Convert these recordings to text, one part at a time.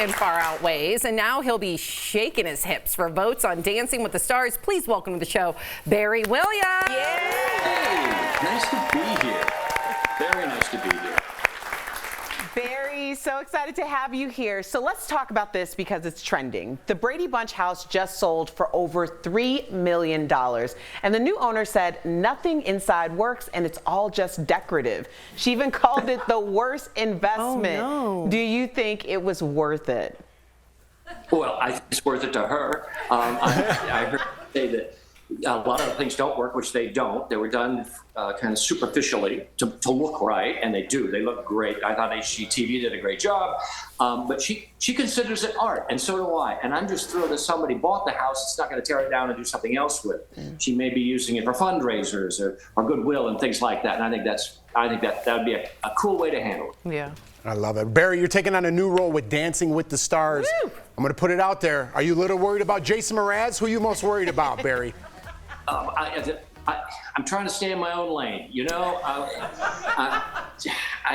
and far outweighs, and now he'll be shaking his hips for votes on Dancing with the Stars. Please welcome to the show, Barry Williams. Hey, nice to be here. Very nice to be here. Barry, so excited to have you here. So let's talk about this because it's trending. The Brady Bunch house just sold for over $3 million. And the new owner said nothing inside works and it's all just decorative. She even called it the worst investment. Oh, no. Do you think it was worth it? Well, I think it's worth it to her. I heard her say that a lot of things don't work, which they don't. They were done kind of superficially to look right, and they do. They look great. I thought HGTV did a great job, but she considers it art, and so do I. And I'm just thrilled that somebody bought the house. It's not going to tear it down and do something else with. She may be using it for fundraisers or goodwill and things like that. And I think that would be a cool way to handle it. Yeah. I love it. Barry, you're taking on a new role with Dancing with the Stars. Woo! I'm going to put it out there. Are you a little worried about Jason Mraz? Who are you most worried about, Barry? I'm trying to stay in my own lane. You know, I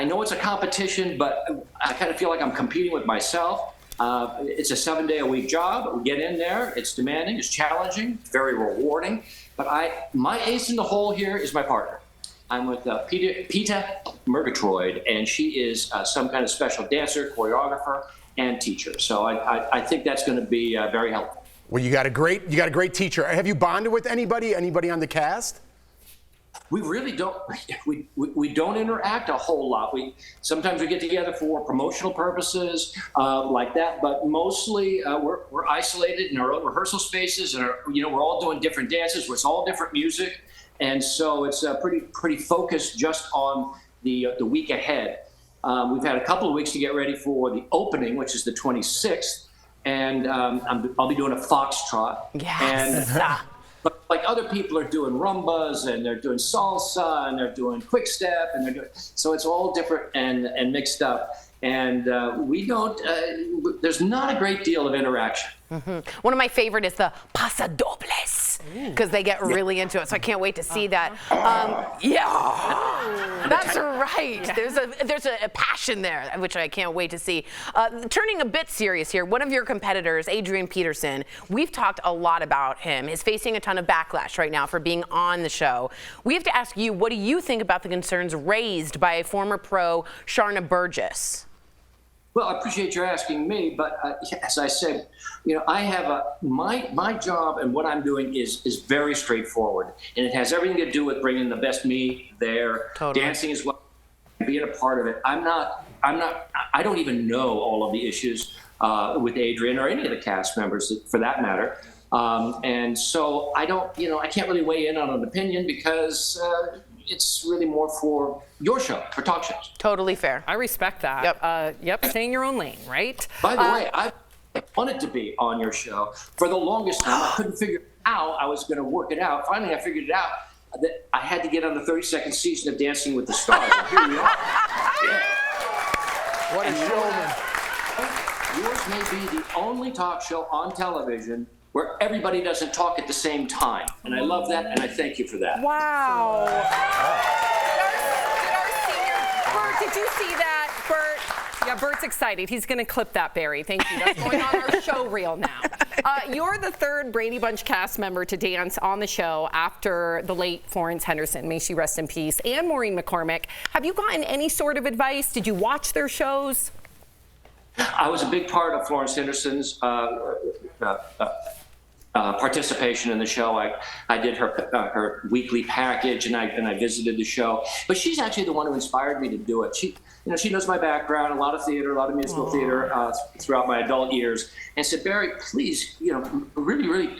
know it's a competition, but I kind of feel like I'm competing with myself. It's a 7-day-a-week job. We get in there. It's demanding. It's challenging. It's very rewarding. But my ace in the hole here is my partner. I'm with Peta Murgatroyd, and she is some kind of special dancer, choreographer, and teacher. So I think that's going to be very helpful. Well, you got a great teacher. Have you bonded with anybody on the cast? We really don't. We don't interact a whole lot. Sometimes we get together for promotional purposes like that, but mostly we're isolated in our own rehearsal spaces, and we're all doing different dances. It's all different music, and so it's pretty focused just on the week ahead. We've had a couple of weeks to get ready for the opening, which is the 26th. And I'll be doing a foxtrot. Yes. But like other people are doing rumbas, and they're doing salsa, and they're doing quick step, and so it's all different and mixed up. And we don't. There's not a great deal of interaction. Mm-hmm. One of my favorite is the pasadobles because they get really into it. So I can't wait to see that. Yeah, that's right. There's a passion there, which I can't wait to see. Turning a bit serious here, one of your competitors, Adrian Peterson, we've talked a lot about him, is facing a ton of backlash right now for being on the show. We have to ask you, what do you think about the concerns raised by a former pro, Sharna Burgess? Well, I appreciate you asking me, but as I said, I have my job, and what I'm doing is very straightforward, and it has everything to do with bringing the best me there, Totally. dancing as well, being a part of it. I don't even know all of the issues with Adrian or any of the cast members, for that matter, and so I can't really weigh in on an opinion because it's really more for your show, for talk shows. Totally fair. I respect that. Yep, stay in your own lane, right? By the way, I wanted to be on your show for the longest time. I couldn't figure out how I was going to work it out. Finally, I figured it out that I had to get on the 32nd season of Dancing with the Stars. And here we are. Yeah. What a showman. Yours may be the only talk show on television where everybody doesn't talk at the same time. And I love that, and I thank you for that. Wow. Bert, did you see that? Bert? Yeah, Bert's excited. He's going to clip that, Barry. Thank you. That's going on our show reel now. You're the third Brady Bunch cast member to dance on the show after the late Florence Henderson, may she rest in peace, and Maureen McCormick. Have you gotten any sort of advice? Did you watch their shows? I was a big part of Florence Henderson's participation in the show. I did her weekly package, and I visited the show. But she's actually the one who inspired me to do it. She knows my background, a lot of theater, a lot of musical theater throughout my adult years, and said, Barry, please, really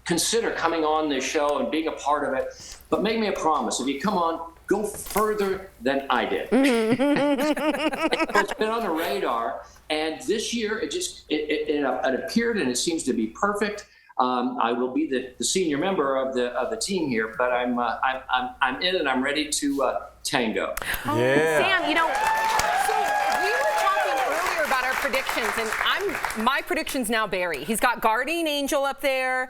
consider coming on this show and being a part of it. But make me a promise: if you come on, go further than I did. It's been on the radar, and this year it appeared, and it seems to be perfect. I will be the senior member of the team here, but I'm in and I'm ready to tango. Sam, so we were talking earlier about our predictions, and my prediction's now Barry. He's got Guardian Angel up there.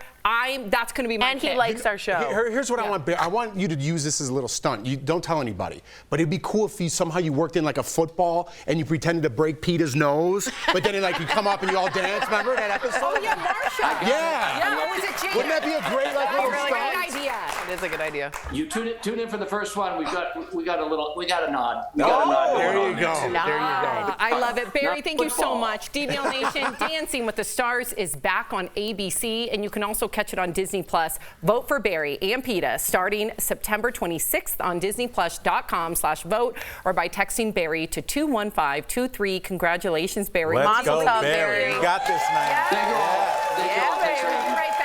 That's going to be my And pick. he likes our show. Here's what I want. I want you to use this as a little stunt. You don't tell anybody, but it'd be cool if you somehow you worked in like a football and you pretended to break Peter's nose, but then like you come up and you all dance. Remember that episode? Oh yeah, Marsha. Yeah. Yeah, was it Jane? Wouldn't that be a great like little Great stunt? idea. It is a good idea. You tune in for the first one. We got a nod. We got a nod. There going you on go. there. There you go. I love it. Barry, Not thank you so football. much. DBL Nation, Dancing with the Stars is back on ABC, and you can also catch it on Disney+. Vote for Barry and PETA starting September 26th on DisneyPlus.com/vote or by texting Barry to 21523. Congratulations, Barry. Let's Mazel go, tov, Barry. Barry. You got this, man. Thank you all. Thank you all. Thanks for having me. Right